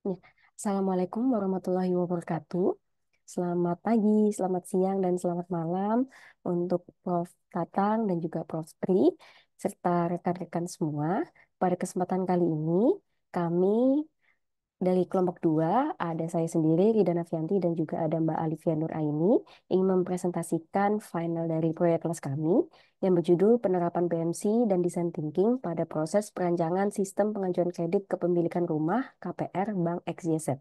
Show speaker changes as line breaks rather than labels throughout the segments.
Ya. Assalamualaikum warahmatullahi wabarakatuh. Selamat pagi, selamat siang, dan selamat malam untuk Prof. Tatang dan juga Prof. Tri, serta rekan-rekan semua. Pada kesempatan kali ini, kami dari kelompok 2 ada saya sendiri, Rida Nafianti, dan juga ada Mbak Alivia Nur Aini, ingin mempresentasikan final dari proyek kelas kami yang berjudul Penerapan BMC dan Design Thinking pada proses perancangan sistem pengajuan kredit kepemilikan rumah KPR Bank XYZ.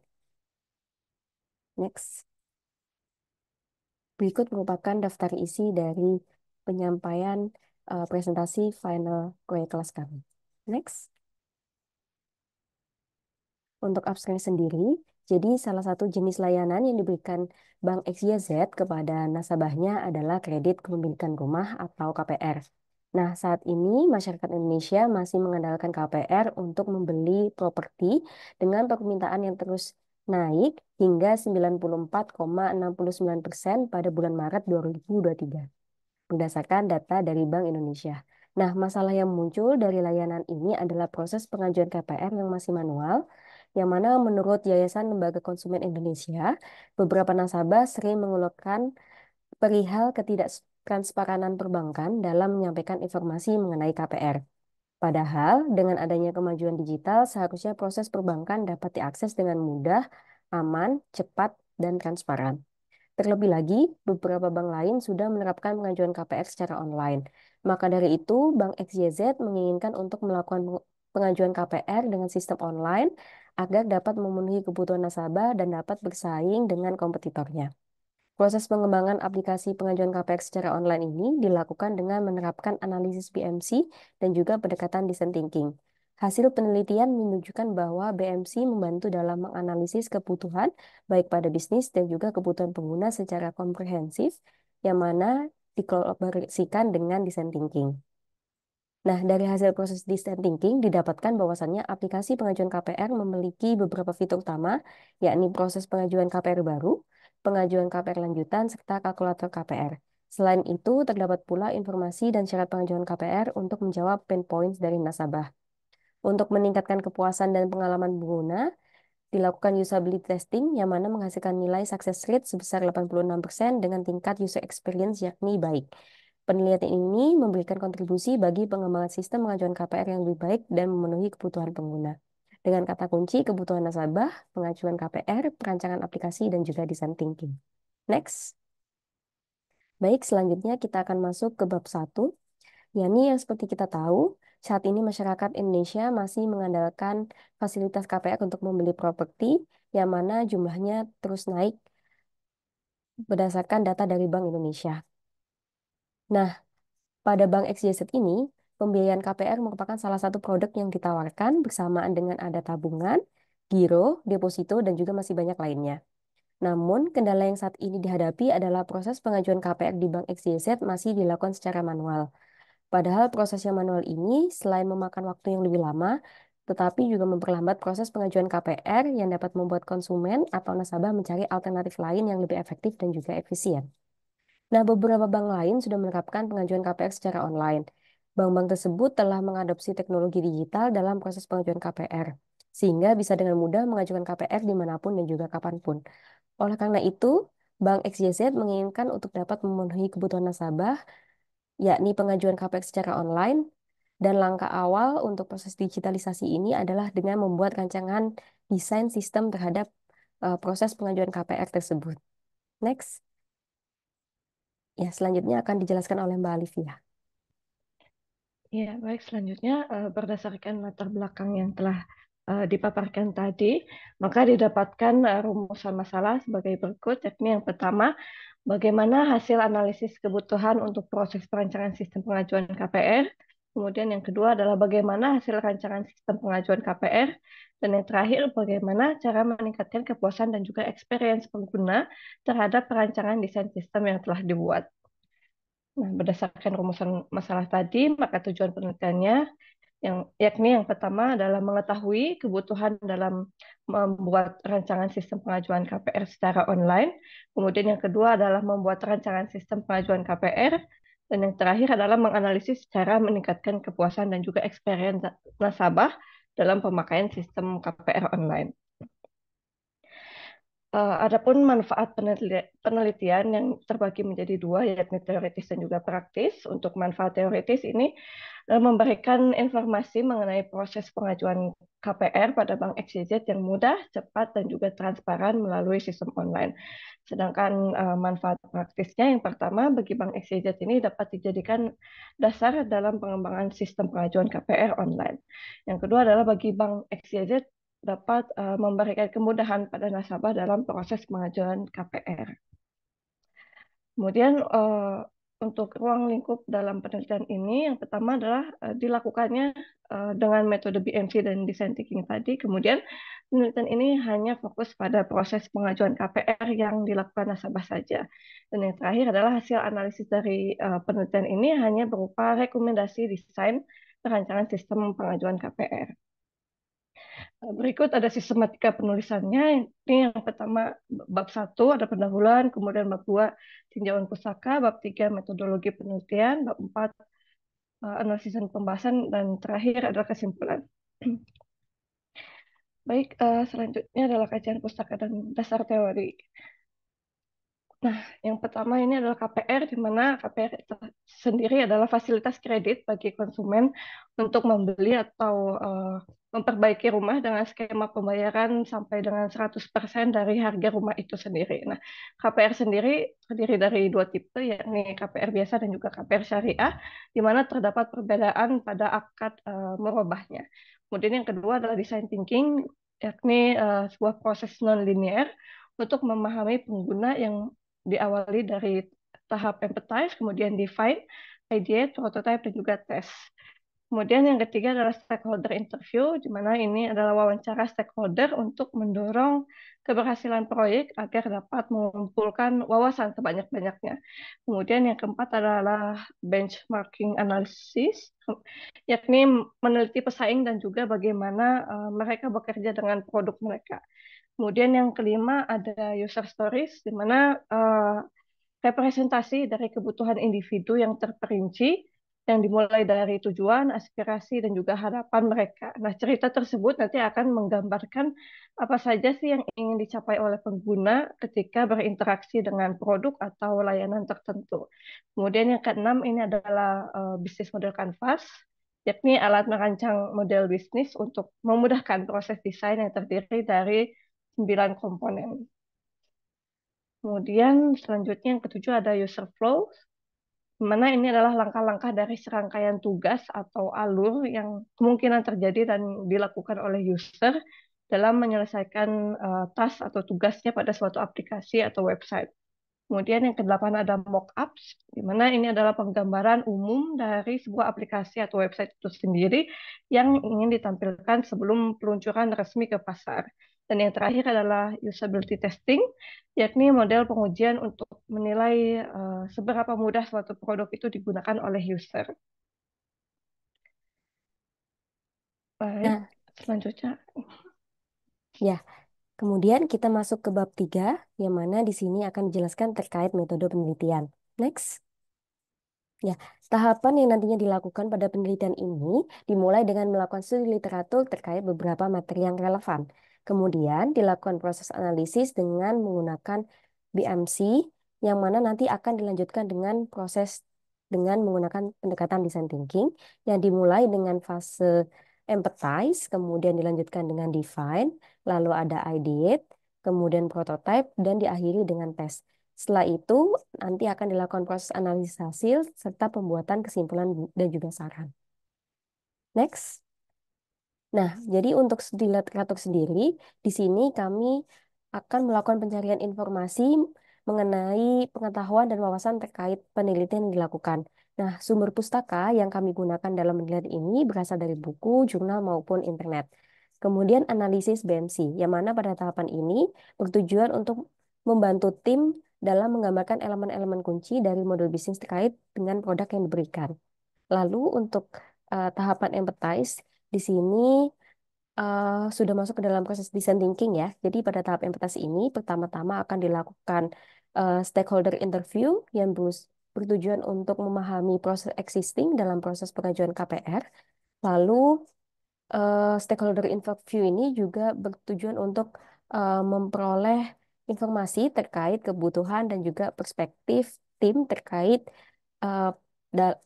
Next. Berikut merupakan daftar isi dari penyampaian presentasi final proyek kelas kami. Next. Untuk upstream sendiri, jadi salah satu jenis layanan yang diberikan Bank XYZ kepada nasabahnya adalah kredit kepemilikan rumah atau KPR. Nah, saat ini masyarakat Indonesia masih mengandalkan KPR untuk membeli properti dengan permintaan yang terus naik hingga 94,69% pada bulan Maret 2023 berdasarkan data dari Bank Indonesia. Nah, masalah yang muncul dari layanan ini adalah proses pengajuan KPR yang masih manual, yang mana menurut Yayasan Lembaga Konsumen Indonesia, beberapa nasabah sering mengeluhkan perihal ketidaktransparanan perbankan dalam menyampaikan informasi mengenai KPR. Padahal, dengan adanya kemajuan digital, seharusnya proses perbankan dapat diakses dengan mudah, aman, cepat, dan transparan. Terlebih lagi, beberapa bank lain sudah menerapkan pengajuan KPR secara online. Maka dari itu, Bank XYZ menginginkan untuk melakukan pengajuan KPR dengan sistem online agar dapat memenuhi kebutuhan nasabah dan dapat bersaing dengan kompetitornya. Proses pengembangan aplikasi pengajuan KPR secara online ini dilakukan dengan menerapkan analisis BMC dan juga pendekatan design thinking. Hasil penelitian menunjukkan bahwa BMC membantu dalam menganalisis kebutuhan baik pada bisnis dan juga kebutuhan pengguna secara komprehensif, yang mana dikolaborasikan dengan design thinking. Nah, dari hasil proses design thinking didapatkan bahwasannya aplikasi pengajuan KPR memiliki beberapa fitur utama, yakni proses pengajuan KPR baru, pengajuan KPR lanjutan, serta kalkulator KPR. Selain itu, terdapat pula informasi dan syarat pengajuan KPR untuk menjawab pain points dari nasabah. Untuk meningkatkan kepuasan dan pengalaman pengguna, dilakukan usability testing yang mana menghasilkan nilai success rate sebesar 86% dengan tingkat user experience yakni baik. Penelitian ini memberikan kontribusi bagi pengembangan sistem pengajuan KPR yang lebih baik dan memenuhi kebutuhan pengguna. Dengan kata kunci kebutuhan nasabah, pengajuan KPR, perancangan aplikasi, dan juga design thinking. Next. Baik, selanjutnya kita akan masuk ke bab 1, yakni yang seperti kita tahu, saat ini masyarakat Indonesia masih mengandalkan fasilitas KPR untuk membeli properti, yang mana jumlahnya terus naik berdasarkan data dari Bank Indonesia. Nah, pada Bank XYZ ini, pembiayaan KPR merupakan salah satu produk yang ditawarkan bersamaan dengan ada tabungan, giro, deposito, dan juga masih banyak lainnya. Namun, kendala yang saat ini dihadapi adalah proses pengajuan KPR di Bank XYZ masih dilakukan secara manual. Padahal proses yang manual ini selain memakan waktu yang lebih lama, tetapi juga memperlambat proses pengajuan KPR yang dapat membuat konsumen atau nasabah mencari alternatif lain yang lebih efektif dan juga efisien. Nah, beberapa bank lain sudah menerapkan pengajuan KPR secara online. Bank-bank tersebut telah mengadopsi teknologi digital dalam proses pengajuan KPR, sehingga bisa dengan mudah mengajukan KPR dimanapun dan juga kapanpun. Oleh karena itu, Bank XYZ menginginkan untuk dapat memenuhi kebutuhan nasabah, yakni pengajuan KPR secara online, dan langkah awal untuk proses digitalisasi ini adalah dengan membuat rancangan desain sistem terhadap proses pengajuan KPR tersebut. Next. Ya, selanjutnya akan dijelaskan oleh Mbak Alivia.
Ya, baik. Selanjutnya, berdasarkan latar belakang yang telah dipaparkan tadi, maka didapatkan rumusan masalah sebagai berikut, yakni yang pertama, bagaimana hasil analisis kebutuhan untuk proses perancangan sistem pengajuan KPR. Kemudian yang kedua adalah bagaimana hasil rancangan sistem pengajuan KPR. Dan yang terakhir, bagaimana cara meningkatkan kepuasan dan juga experience pengguna terhadap perancangan desain sistem yang telah dibuat. Nah, berdasarkan rumusan masalah tadi, maka tujuan penelitiannya yakni yang pertama adalah mengetahui kebutuhan dalam membuat rancangan sistem pengajuan KPR secara online. Kemudian yang kedua adalah membuat rancangan sistem pengajuan KPR. Dan yang terakhir adalah menganalisis cara meningkatkan kepuasan dan juga experience nasabah dalam pemakaian sistem KPR online. Adapun manfaat penelitian yang terbagi menjadi dua, yakni teoritis dan juga praktis. Untuk manfaat teoritis ini memberikan informasi mengenai proses pengajuan KPR pada Bank XYZ yang mudah, cepat, dan juga transparan melalui sistem online. Sedangkan manfaat praktisnya yang pertama bagi Bank XYZ ini dapat dijadikan dasar dalam pengembangan sistem pengajuan KPR online. Yang kedua adalah bagi Bank XYZ dapat memberikan kemudahan pada nasabah dalam proses pengajuan KPR. Kemudian untuk ruang lingkup dalam penelitian ini yang pertama adalah dilakukannya dengan metode BMC dan design thinking tadi. Kemudian penelitian ini hanya fokus pada proses pengajuan KPR yang dilakukan nasabah saja. Dan yang terakhir adalah hasil analisis dari penelitian ini hanya berupa rekomendasi desain perancangan sistem pengajuan KPR. Berikut ada sistematika penulisannya. Ini yang pertama bab satu ada pendahuluan, kemudian bab 2 tinjauan pustaka, bab 3 metodologi penelitian, bab 4 analisis dan pembahasan, dan terakhir adalah kesimpulan. Baik, selanjutnya adalah kajian pustaka dan dasar teori. Nah, yang pertama ini adalah KPR, di mana KPR itu sendiri adalah fasilitas kredit bagi konsumen untuk membeli atau memperbaiki rumah dengan skema pembayaran sampai dengan 100% dari harga rumah itu sendiri. Nah, KPR sendiri terdiri dari dua tipe, yakni KPR biasa dan juga KPR syariah, di mana terdapat perbedaan pada akad merubahnya. Kemudian yang kedua adalah design thinking, yakni sebuah proses non-linear untuk memahami pengguna yang diawali dari tahap empathize, kemudian define, ideate, prototype, dan juga test. Kemudian yang ketiga adalah stakeholder interview, di mana ini adalah wawancara stakeholder untuk mendorong keberhasilan proyek agar dapat mengumpulkan wawasan sebanyak-banyaknya. Kemudian yang keempat adalah benchmarking analysis, yakni meneliti pesaing dan juga bagaimana mereka bekerja dengan produk mereka. Kemudian yang kelima ada user stories, di mana representasi dari kebutuhan individu yang terperinci, yang dimulai dari tujuan, aspirasi, dan juga harapan mereka. Nah, cerita tersebut nanti akan menggambarkan apa saja sih yang ingin dicapai oleh pengguna ketika berinteraksi dengan produk atau layanan tertentu. Kemudian yang keenam ini adalah bisnis model canvas, yakni alat merancang model bisnis untuk memudahkan proses desain yang terdiri dari 9 komponen. Kemudian selanjutnya yang ketujuh ada user flow, di mana ini adalah langkah-langkah dari serangkaian tugas atau alur yang kemungkinan terjadi dan dilakukan oleh user dalam menyelesaikan task atau tugasnya pada suatu aplikasi atau website. Kemudian yang kedelapan ada mockups, di mana ini adalah penggambaran umum dari sebuah aplikasi atau website itu sendiri yang ingin ditampilkan sebelum peluncuran resmi ke pasar. Dan yang terakhir adalah usability testing, yakni model pengujian untuk menilai seberapa mudah suatu produk itu digunakan oleh user. Baik,
Nah,
selanjutnya.
ya, kemudian kita masuk ke bab 3, yang mana di sini akan dijelaskan terkait metode penelitian. Next. Ya, tahapan yang nantinya dilakukan pada penelitian ini dimulai dengan melakukan studi literatur terkait beberapa materi yang relevan. Kemudian dilakukan proses analisis dengan menggunakan BMC, yang mana nanti akan dilanjutkan dengan proses dengan menggunakan pendekatan design thinking, yang dimulai dengan fase empathize, kemudian dilanjutkan dengan define, lalu ada ideate, kemudian prototype, dan diakhiri dengan tes. Setelah itu, nanti akan dilakukan proses analisis hasil serta pembuatan kesimpulan dan juga saran. Next. Nah, jadi untuk studi literatur sendiri, di sini kami akan melakukan pencarian informasi mengenai pengetahuan dan wawasan terkait penelitian yang dilakukan. Nah, sumber pustaka yang kami gunakan dalam penelitian ini berasal dari buku, jurnal, maupun internet. Kemudian analisis BMC, yang mana pada tahapan ini bertujuan untuk membantu tim dalam menggambarkan elemen-elemen kunci dari model bisnis terkait dengan produk yang diberikan. Lalu untuk tahapan empathize, di sini sudah masuk ke dalam proses design thinking ya. Jadi pada tahap empathize ini pertama-tama akan dilakukan stakeholder interview yang bertujuan untuk memahami proses existing dalam proses pengajuan KPR. Lalu stakeholder interview ini juga bertujuan untuk memperoleh informasi terkait kebutuhan dan juga perspektif tim eh,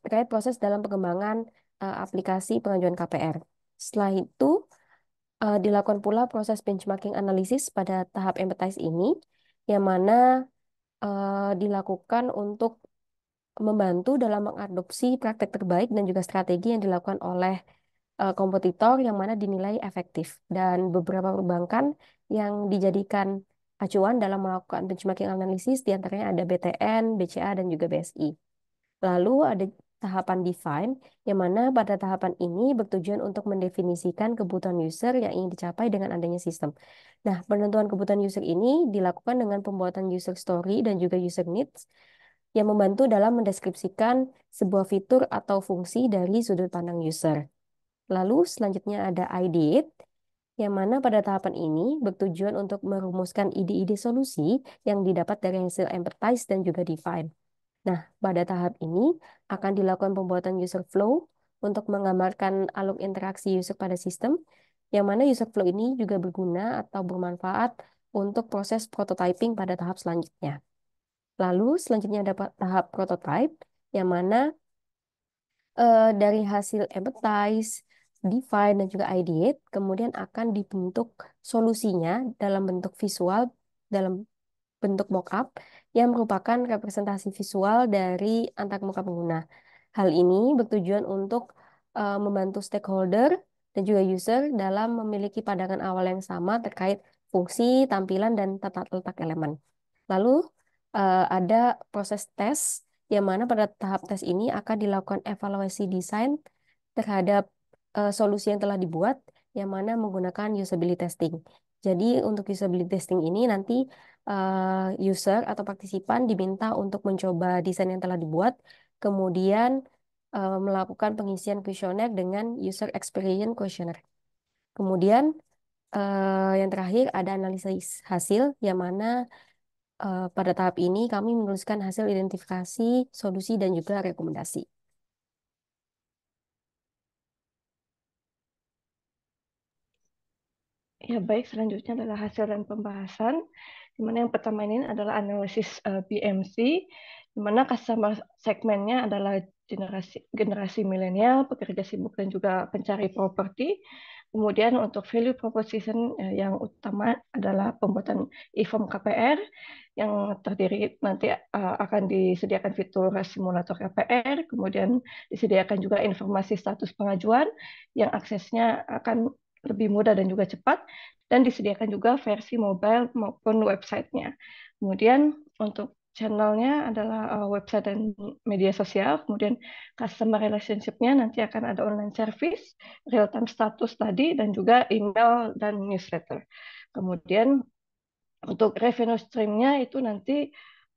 terkait proses dalam pengembangan aplikasi pengajuan KPR. Setelah itu, dilakukan pula proses benchmarking analisis pada tahap empathize ini, yang mana dilakukan untuk membantu dalam mengadopsi praktek terbaik dan juga strategi yang dilakukan oleh kompetitor yang mana dinilai efektif. Dan beberapa perbankan yang dijadikan acuan dalam melakukan benchmarking analisis, diantaranya ada BTN, BCA, dan juga BSI. Lalu ada tahapan define, yang mana pada tahapan ini bertujuan untuk mendefinisikan kebutuhan user yang ingin dicapai dengan adanya sistem. Nah, penentuan kebutuhan user ini dilakukan dengan pembuatan user story dan juga user needs yang membantu dalam mendeskripsikan sebuah fitur atau fungsi dari sudut pandang user. Lalu selanjutnya ada ideate, yang mana pada tahapan ini bertujuan untuk merumuskan ide-ide solusi yang didapat dari hasil empathize dan juga define. Nah, pada tahap ini akan dilakukan pembuatan user flow untuk menggambarkan alur interaksi user pada sistem, yang mana user flow ini juga berguna atau bermanfaat untuk proses prototyping pada tahap selanjutnya. Lalu selanjutnya ada tahap prototype, yang mana dari hasil empathize, define, dan juga ideate, kemudian akan dibentuk solusinya dalam bentuk visual, dalam bentuk mockup yang merupakan representasi visual dari antarmuka pengguna. Hal ini bertujuan untuk membantu stakeholder dan juga user dalam memiliki pandangan awal yang sama terkait fungsi, tampilan, dan tata letak elemen. Lalu ada proses tes, yang mana pada tahap tes ini akan dilakukan evaluasi desain terhadap solusi yang telah dibuat, yang mana menggunakan usability testing. Jadi untuk usability testing ini nanti user atau partisipan diminta untuk mencoba desain yang telah dibuat, kemudian melakukan pengisian kuesioner dengan user experience questionnaire. Kemudian yang terakhir ada analisis hasil, yang mana pada tahap ini kami menuliskan hasil identifikasi, solusi, dan juga rekomendasi.
Ya, baik. Selanjutnya adalah hasil dan pembahasan. Di mana yang pertama ini adalah analisis BMC, di mana customer segmennya adalah generasi generasi milenial, pekerja sibuk dan juga pencari properti. Kemudian untuk value proposition yang utama adalah pembuatan e-form KPR yang terdiri nanti akan disediakan fitur simulator KPR, kemudian disediakan juga informasi status pengajuan yang aksesnya akan lebih mudah dan juga cepat, dan disediakan juga versi mobile maupun websitenya. Kemudian untuk channelnya adalah website dan media sosial, kemudian customer relationship-nya nanti akan ada online service, real-time status tadi, dan juga email dan newsletter. Kemudian untuk revenue stream-nya itu nanti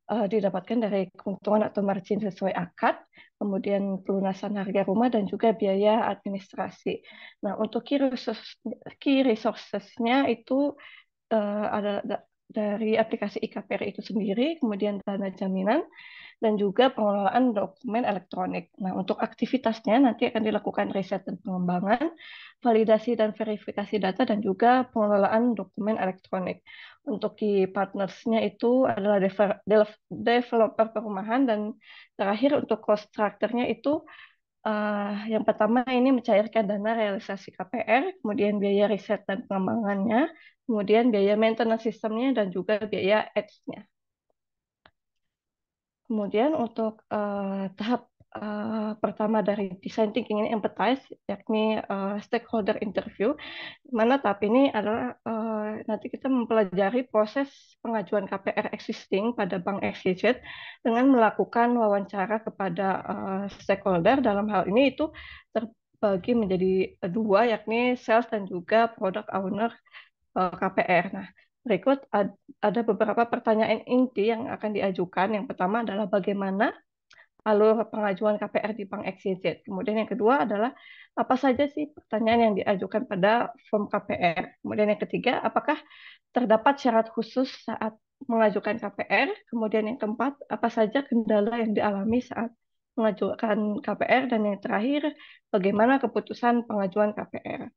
didapatkan dari keuntungan atau margin sesuai akad, kemudian pelunasan harga rumah dan juga biaya administrasi. Nah, untuk key resources-nya itu ada dari aplikasi IKPR itu sendiri, kemudian dana jaminan, dan juga pengelolaan dokumen elektronik. Nah, untuk aktivitasnya nanti akan dilakukan riset dan pengembangan, validasi dan verifikasi data, dan juga pengelolaan dokumen elektronik. Untuk key partnersnya itu adalah developer perumahan, dan terakhir untuk cost structure-nya itu yang pertama ini mencairkan dana realisasi KPR, kemudian biaya riset dan pengembangannya, kemudian biaya maintenance sistemnya, dan juga biaya ads-nya. Kemudian untuk tahap pertama dari design thinking ini empathize, yakni stakeholder interview, mana tahap ini adalah nanti kita mempelajari proses pengajuan KPR existing pada Bank XYZ dengan melakukan wawancara kepada stakeholder. Dalam hal ini itu terbagi menjadi dua, yakni sales dan juga product owner KPR. Nah, berikut ada beberapa pertanyaan inti yang akan diajukan. Yang pertama adalah bagaimana alur pengajuan KPR di Bank XYZ. Kemudian yang kedua adalah apa saja sih pertanyaan yang diajukan pada form KPR. Kemudian yang ketiga, apakah terdapat syarat khusus saat mengajukan KPR. Kemudian yang keempat, apa saja kendala yang dialami saat mengajukan KPR. Dan yang terakhir, bagaimana keputusan pengajuan KPR.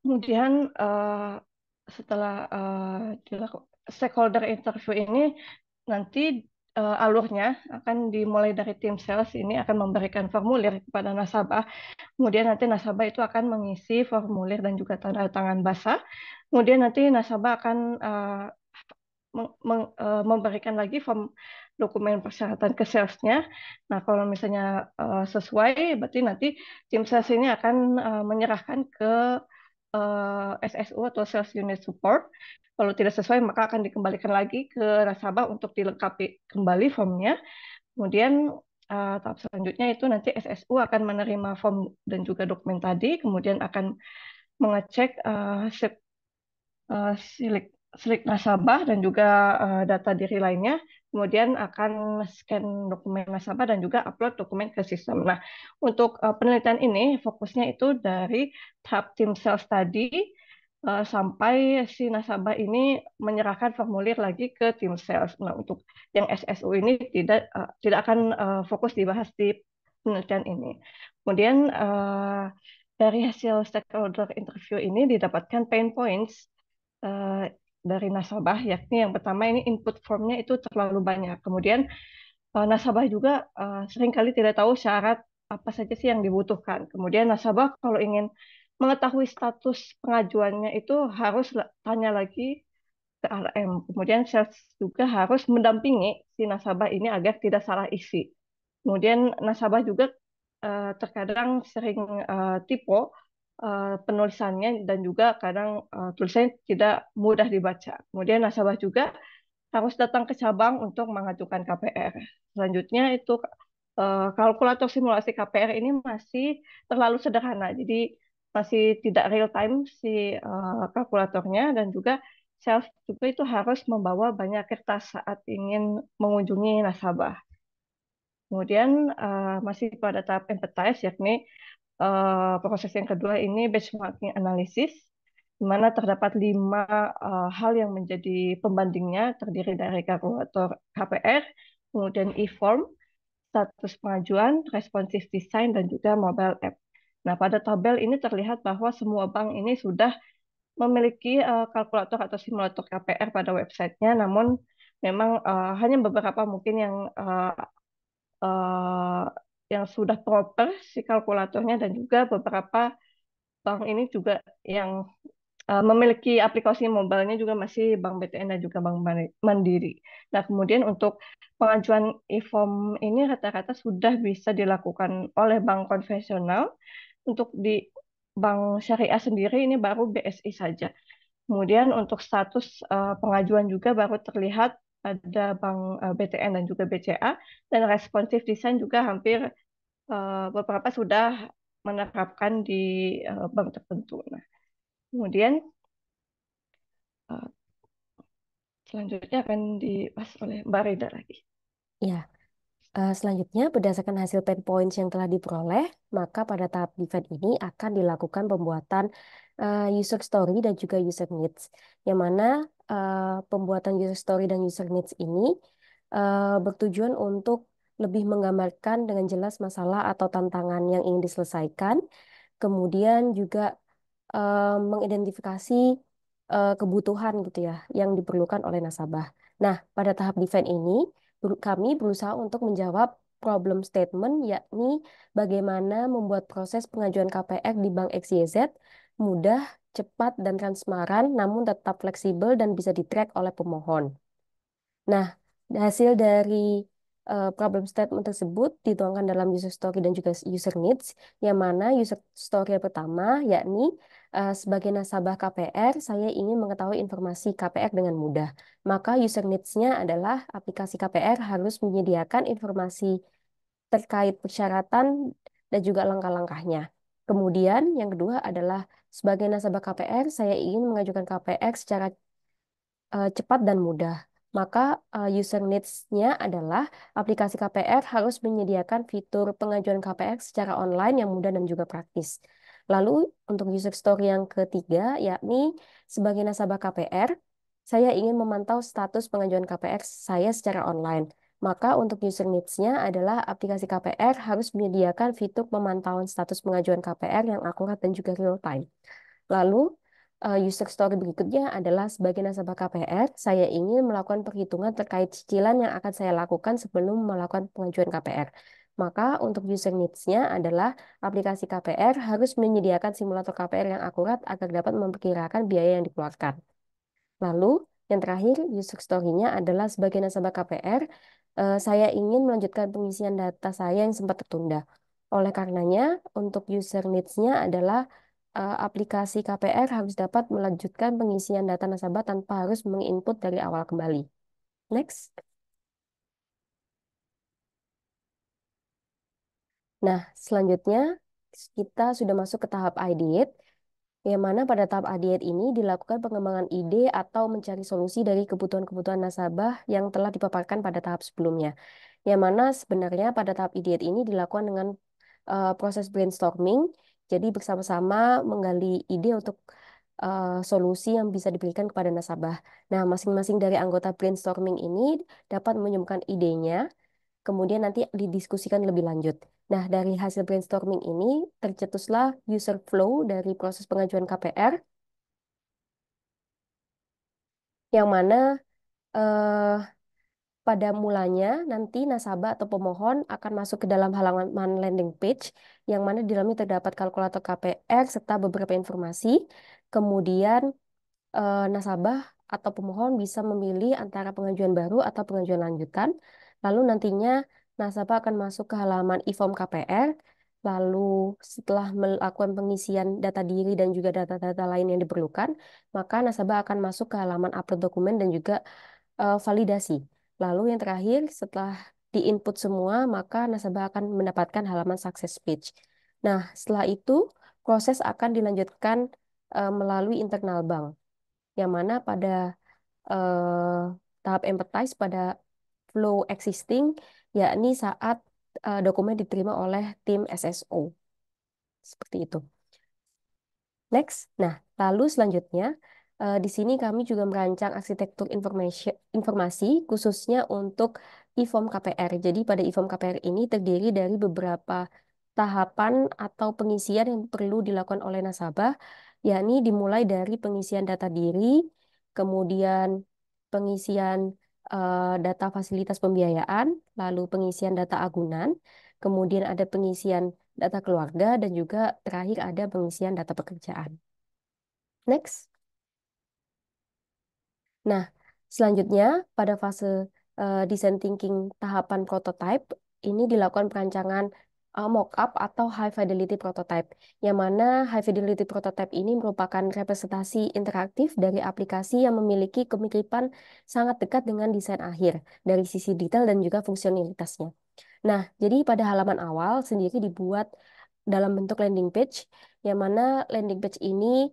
Kemudian setelah stakeholder interview ini nanti alurnya akan dimulai dari tim sales ini akan memberikan formulir kepada nasabah. Kemudian nanti nasabah itu akan mengisi formulir dan juga tanda tangan basah. Kemudian nanti nasabah akan memberikan lagi form dokumen persyaratan ke salesnya. Nah, kalau misalnya sesuai, berarti nanti tim sales ini akan menyerahkan ke SSU atau Sales Unit Support. Kalau tidak sesuai, maka akan dikembalikan lagi ke nasabah untuk dilengkapi kembali formnya. Kemudian tahap selanjutnya itu nanti SSU akan menerima form dan juga dokumen tadi, kemudian akan mengecek silik silik nasabah dan juga data diri lainnya, kemudian akan scan dokumen nasabah dan juga upload dokumen ke sistem. Nah, untuk penelitian ini fokusnya itu dari tahap tim sales tadi sampai si nasabah ini menyerahkan formulir lagi ke tim sales. Nah, untuk yang SSU ini tidak akan fokus dibahas di penelitian ini. Kemudian dari hasil stakeholder interview ini didapatkan pain points eh, dari nasabah, yakni yang pertama ini input formnya itu terlalu banyak. Kemudian nasabah juga seringkali tidak tahu syarat apa saja sih yang dibutuhkan. Kemudian nasabah kalau ingin mengetahui status pengajuannya itu harus tanya lagi ke RM. Kemudian sales juga harus mendampingi si nasabah ini agar tidak salah isi. Kemudian nasabah juga terkadang sering typo penulisannya dan juga kadang tulisannya tidak mudah dibaca. Kemudian nasabah juga harus datang ke cabang untuk mengajukan KPR. Selanjutnya itu kalkulator simulasi KPR ini masih terlalu sederhana, jadi masih tidak real time si kalkulatornya dan juga sales juga itu harus membawa banyak kertas saat ingin mengunjungi nasabah. Kemudian masih pada tahap empathize, yakni proses yang kedua ini benchmarking analysis, di mana terdapat 5 hal yang menjadi pembandingnya, terdiri dari kalkulator KPR, kemudian e-form, status pengajuan, responsive design, dan juga mobile app. Nah, pada tabel ini terlihat bahwa semua bank ini sudah memiliki kalkulator atau simulator KPR pada websitenya, namun memang hanya beberapa mungkin eh, yang sudah proper si kalkulatornya dan juga beberapa bank ini juga yang memiliki aplikasi mobile-nya juga masih Bank BTN dan juga Bank Mandiri. Nah, kemudian untuk pengajuan e-form ini rata-rata sudah bisa dilakukan oleh bank konvensional. Untuk di bank syariah sendiri ini baru BSI saja. Kemudian untuk status pengajuan juga baru terlihat ada Bank BTN dan juga BCA, dan responsive design juga hampir beberapa sudah menerapkan di bank tertentu. Nah, kemudian eh, selanjutnya akan dibahas oleh Mbak Rida lagi.
Ya, selanjutnya berdasarkan hasil pain points yang telah diperoleh, maka pada tahap defend ini akan dilakukan pembuatan user story dan juga user needs, yang mana pembuatan user story dan user needs ini bertujuan untuk lebih menggambarkan dengan jelas masalah atau tantangan yang ingin diselesaikan, kemudian juga mengidentifikasi kebutuhan gitu ya yang diperlukan oleh nasabah. Nah, pada tahap defend ini kami berusaha untuk menjawab problem statement, yakni bagaimana membuat proses pengajuan KPR di Bank XYZ mudah, cepat, dan transparan, namun tetap fleksibel dan bisa di-track oleh pemohon. Nah, hasil dari problem statement tersebut dituangkan dalam user story dan juga user needs, yang mana user story yang pertama, yakni sebagai nasabah KPR, saya ingin mengetahui informasi KPR dengan mudah. Maka user needs-nya adalah aplikasi KPR harus menyediakan informasi terkait persyaratan dan juga langkah-langkahnya. Kemudian yang kedua adalah sebagai nasabah KPR, saya ingin mengajukan KPR secara cepat dan mudah. Maka user needs-nya adalah aplikasi KPR harus menyediakan fitur pengajuan KPR secara online yang mudah dan juga praktis. Lalu untuk user story yang ketiga, yakni sebagai nasabah KPR, saya ingin memantau status pengajuan KPR saya secara online. Maka untuk user needs-nya adalah aplikasi KPR harus menyediakan fitur pemantauan status pengajuan KPR yang akurat dan juga real time. Lalu User story berikutnya adalah sebagai nasabah KPR, saya ingin melakukan perhitungan terkait cicilan yang akan saya lakukan sebelum melakukan pengajuan KPR. Maka untuk user needs-nya adalah aplikasi KPR harus menyediakan simulator KPR yang akurat agar dapat memperkirakan biaya yang dikeluarkan. Lalu, yang terakhir, user story-nya adalah sebagai nasabah KPR, saya ingin melanjutkan pengisian data saya yang sempat tertunda. Oleh karenanya, untuk user needs-nya adalah aplikasi KPR harus dapat melanjutkan pengisian data nasabah tanpa harus menginput dari awal kembali. Next. Nah, selanjutnya kita sudah masuk ke tahap ideate, yang mana pada tahap ideate ini dilakukan pengembangan ide atau mencari solusi dari kebutuhan-kebutuhan nasabah yang telah dipaparkan pada tahap sebelumnya. Yang mana sebenarnya pada tahap ideate ini dilakukan dengan proses brainstorming, jadi bersama-sama menggali ide untuk solusi yang bisa diberikan kepada nasabah. Nah, masing-masing dari anggota brainstorming ini dapat menyumbangkan idenya, kemudian nanti didiskusikan lebih lanjut. Nah, dari hasil brainstorming ini tercetuslah user flow dari proses pengajuan KPR, yang mana eh, pada mulanya nanti nasabah atau pemohon akan masuk ke dalam halaman landing page, yang mana di dalamnya terdapat kalkulator KPR serta beberapa informasi. Kemudian nasabah atau pemohon bisa memilih antara pengajuan baru atau pengajuan lanjutan. Lalu nantinya nasabah akan masuk ke halaman e-form KPR. Lalu setelah melakukan pengisian data diri dan juga data-data lain yang diperlukan, maka nasabah akan masuk ke halaman upload dokumen dan juga validasi. Lalu yang terakhir, setelah di-input semua, maka nasabah akan mendapatkan halaman success page. Nah, setelah itu proses akan dilanjutkan melalui internal bank, yang mana pada tahap empathize pada flow existing, yakni saat dokumen diterima oleh tim SSO. Seperti itu. Next. Nah, lalu selanjutnya, di sini kami juga merancang arsitektur informasi khususnya untuk e-form KPR. Jadi pada e-form KPR ini terdiri dari beberapa tahapan atau pengisian yang perlu dilakukan oleh nasabah, yakni dimulai dari pengisian data diri, kemudian pengisian data fasilitas pembiayaan, lalu pengisian data agunan, kemudian ada pengisian data keluarga, dan juga terakhir ada pengisian data pekerjaan. Next. Nah, selanjutnya pada fase design thinking tahapan prototype ini dilakukan perancangan mockup atau high fidelity prototype. Yang mana high fidelity prototype ini merupakan representasi interaktif dari aplikasi yang memiliki kemiripan sangat dekat dengan desain akhir dari sisi detail dan juga fungsionalitasnya. Nah, jadi pada halaman awal sendiri dibuat dalam bentuk landing page, yang mana landing page ini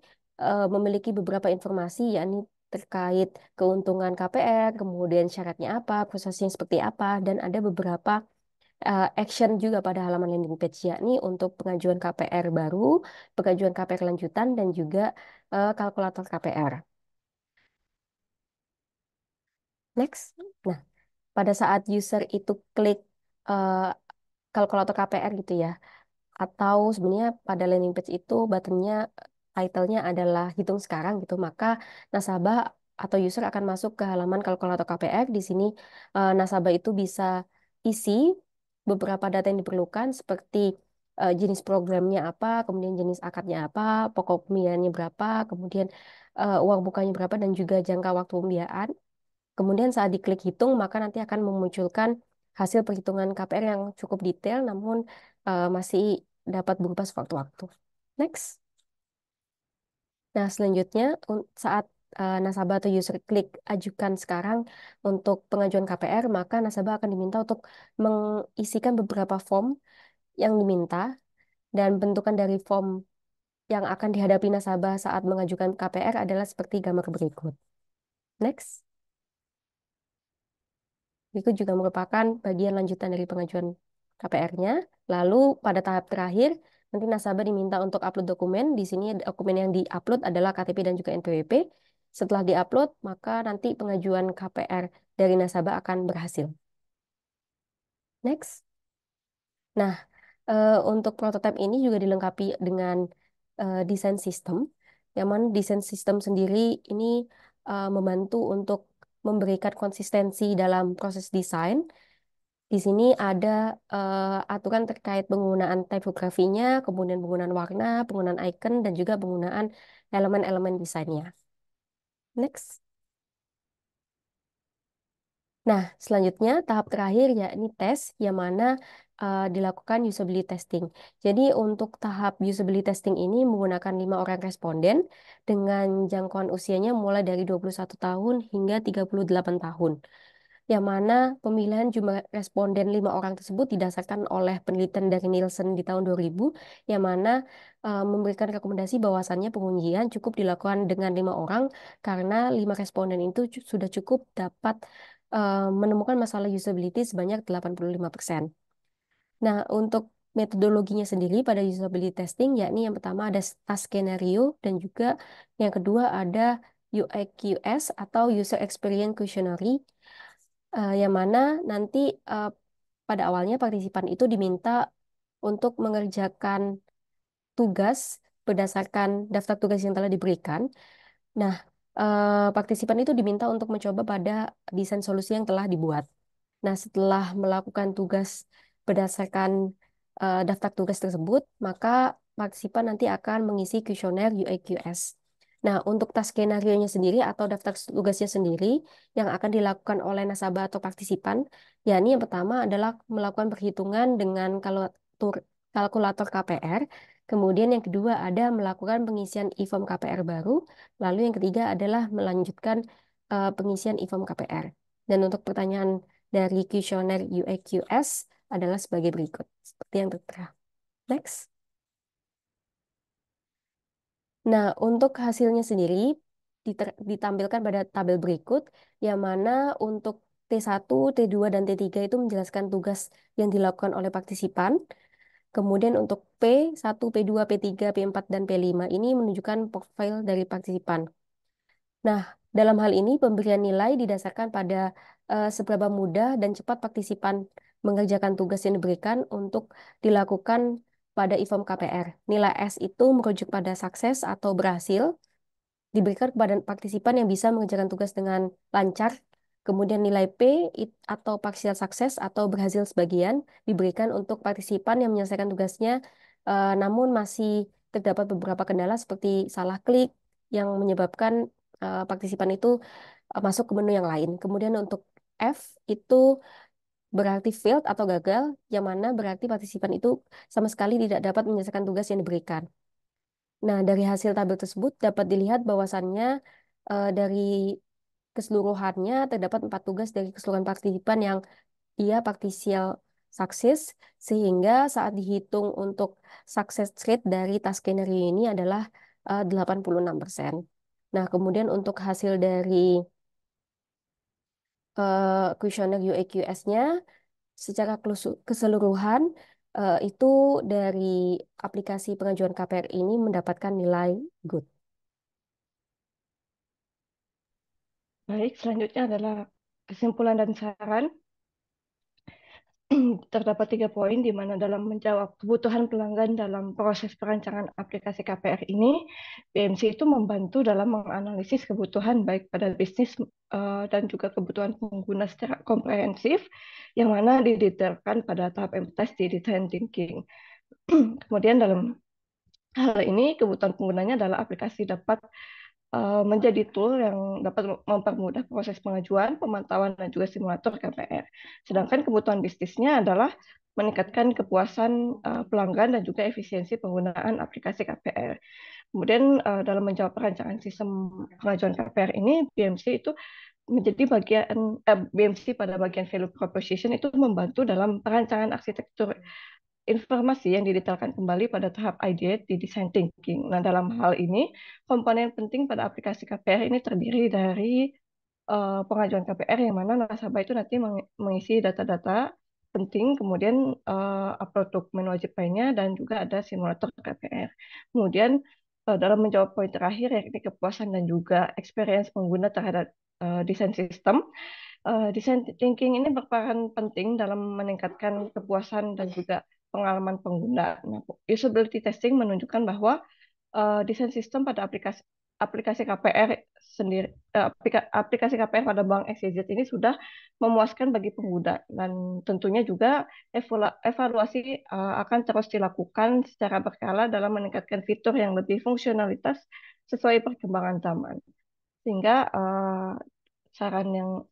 memiliki beberapa informasi, yakni terkait keuntungan KPR, kemudian syaratnya apa, prosesnya seperti apa, dan ada beberapa action juga pada halaman landing page, yakni untuk pengajuan KPR baru, pengajuan KPR lanjutan, dan juga kalkulator KPR. Next. Nah, pada saat user itu klik eh, kalkulator KPR gitu ya, atau sebenarnya pada landing page itu buttonnya title-nya adalah hitung sekarang gitu, maka nasabah atau user akan masuk ke halaman kalkulator KPR. Di sini nasabah itu bisa isi beberapa data yang diperlukan seperti jenis programnya apa, kemudian jenis akadnya apa, pokok pembiayaannya berapa, kemudian uang bukanya berapa, dan juga jangka waktu pembiayaan. Kemudian saat diklik hitung, maka nanti akan memunculkan hasil perhitungan KPR yang cukup detail, namun masih dapat berupa sewaktu-waktu. Next. Nah, selanjutnya saat nasabah atau user klik ajukan sekarang untuk pengajuan KPR, maka nasabah akan diminta untuk mengisikan beberapa form yang diminta, dan bentukan dari form yang akan dihadapi nasabah saat mengajukan KPR adalah seperti gambar berikut. Next. Itu juga merupakan bagian lanjutan dari pengajuan KPR-nya. Lalu pada tahap terakhir, nanti nasabah diminta untuk upload dokumen. Di sini dokumen yang diupload adalah KTP dan juga NPWP. Setelah diupload, maka nanti pengajuan KPR dari nasabah akan berhasil. Next. Nah, untuk prototipe ini juga dilengkapi dengan desain sistem, yang mana desain sistem sendiri ini membantu untuk memberikan konsistensi dalam proses desain. Di sini ada aturan terkait penggunaan tipografinya, kemudian penggunaan warna, penggunaan icon, dan juga penggunaan elemen-elemen desainnya. Next. Nah, selanjutnya tahap terakhir yakni tes yang mana dilakukan usability testing. Jadi untuk tahap usability testing ini menggunakan 5 orang responden dengan jangkauan usianya mulai dari 21 tahun hingga 38 tahun. Yang mana pemilihan jumlah responden 5 orang tersebut didasarkan oleh penelitian dari Nielsen di tahun 2000, yang mana memberikan rekomendasi bahwasannya pengujian cukup dilakukan dengan 5 orang karena 5 responden itu sudah cukup dapat menemukan masalah usability sebanyak 85%. Nah, untuk metodologinya sendiri pada usability testing, yakni yang pertama ada task scenario dan juga yang kedua ada UIQS atau User Experience Questionnaire, yang mana nanti eh, pada awalnya partisipan itu diminta untuk mengerjakan tugas berdasarkan daftar tugas yang telah diberikan. Nah, partisipan itu diminta untuk mencoba pada desain solusi yang telah dibuat. Nah, setelah melakukan tugas berdasarkan daftar tugas tersebut, maka partisipan nanti akan mengisi kuesioner UIQS. Nah, untuk tas skenario-nya sendiri atau daftar tugasnya sendiri yang akan dilakukan oleh nasabah atau partisipan, yakni yang pertama adalah melakukan perhitungan dengan kalkulator KPR. Kemudian yang kedua ada melakukan pengisian e-form KPR baru. Lalu yang ketiga adalah melanjutkan pengisian e-form KPR. Dan untuk pertanyaan dari kuesioner UIQS adalah sebagai berikut, seperti yang tertera. Next. Nah, untuk hasilnya sendiri ditampilkan pada tabel berikut, yang mana untuk T1, T2, dan T3 itu menjelaskan tugas yang dilakukan oleh partisipan. Kemudian untuk P1, P2, P3, P4, dan P5 ini menunjukkan profil dari partisipan. Nah, dalam hal ini pemberian nilai didasarkan pada seberapa mudah dan cepat partisipan mengerjakan tugas yang diberikan untuk dilakukan pada e-form KPR. Nilai S itu merujuk pada sukses atau berhasil, diberikan kepada partisipan yang bisa mengerjakan tugas dengan lancar. Kemudian nilai atau partial sukses atau berhasil sebagian diberikan untuk partisipan yang menyelesaikan tugasnya, namun masih terdapat beberapa kendala seperti salah klik yang menyebabkan partisipan itu masuk ke menu yang lain. Kemudian untuk F itu berarti failed atau gagal, yang mana berarti partisipan itu sama sekali tidak dapat menyelesaikan tugas yang diberikan. Nah, dari hasil tabel tersebut dapat dilihat bahwasannya dari keseluruhannya terdapat 4 tugas dari keseluruhan partisipan yang ia partisial sukses, sehingga saat dihitung untuk success rate dari task scenario ini adalah 86%. Nah, kemudian untuk hasil dari kuesioner UAQS-nya secara keseluruhan itu dari aplikasi pengajuan KPR ini mendapatkan nilai good.
Baik, selanjutnya adalah kesimpulan dan saran. Terdapat 3 poin di mana dalam menjawab kebutuhan pelanggan dalam proses perancangan aplikasi KPR ini, BMC itu membantu dalam menganalisis kebutuhan baik pada bisnis dan juga kebutuhan pengguna secara komprehensif, yang mana didetailkan pada tahap empathize di design thinking. Kemudian dalam hal ini, kebutuhan penggunanya adalah aplikasi dapat menjadi tool yang dapat mempermudah proses pengajuan, pemantauan, dan juga simulator KPR. Sedangkan kebutuhan bisnisnya adalah meningkatkan kepuasan pelanggan dan juga efisiensi penggunaan aplikasi KPR. Kemudian dalam menjawab perancangan sistem pengajuan KPR ini, BMC itu menjadi bagian BMC pada bagian value proposition itu membantu dalam perancangan arsitektur informasi yang didetailkan kembali pada tahap ideate di design thinking. Nah, dalam hal ini, komponen penting pada aplikasi KPR ini terdiri dari pengajuan KPR yang mana nasabah itu nanti mengisi data-data penting, kemudian upload dokumen wajib lainnya, dan juga ada simulator KPR. Kemudian dalam menjawab poin terakhir, yakni kepuasan dan juga experience pengguna terhadap desain sistem, design thinking ini berperan penting dalam meningkatkan kepuasan dan juga pengalaman pengguna. Nah, usability testing menunjukkan bahwa desain sistem pada aplikasi aplikasi KPR sendiri, aplikasi KPR pada Bank XYZ ini sudah memuaskan bagi pengguna, dan tentunya juga evaluasi akan terus dilakukan secara berkala dalam meningkatkan fitur yang lebih fungsionalitas sesuai perkembangan zaman. Sehingga saran yang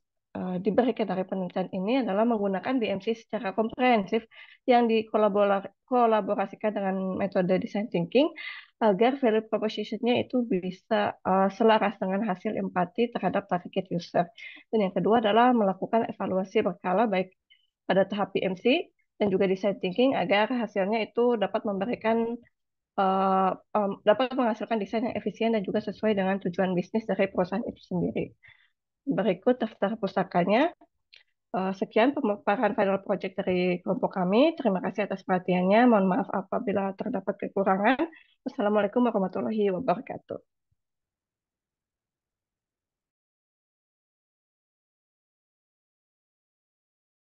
diberikan dari penelitian ini adalah menggunakan BMC secara komprehensif yang dikolaborasikan dengan metode design thinking agar value proposition-nya itu bisa selaras dengan hasil empati terhadap target user. Dan yang kedua adalah melakukan evaluasi berkala baik pada tahap BMC dan juga design thinking agar hasilnya itu dapat memberikan dapat menghasilkan desain yang efisien dan juga sesuai dengan tujuan bisnis dari perusahaan itu sendiri. Berikut daftar pustakanya. Sekian pemaparan final project dari kelompok kami. Terima kasih atas perhatiannya. Mohon maaf apabila terdapat kekurangan. Wassalamualaikum warahmatullahi wabarakatuh.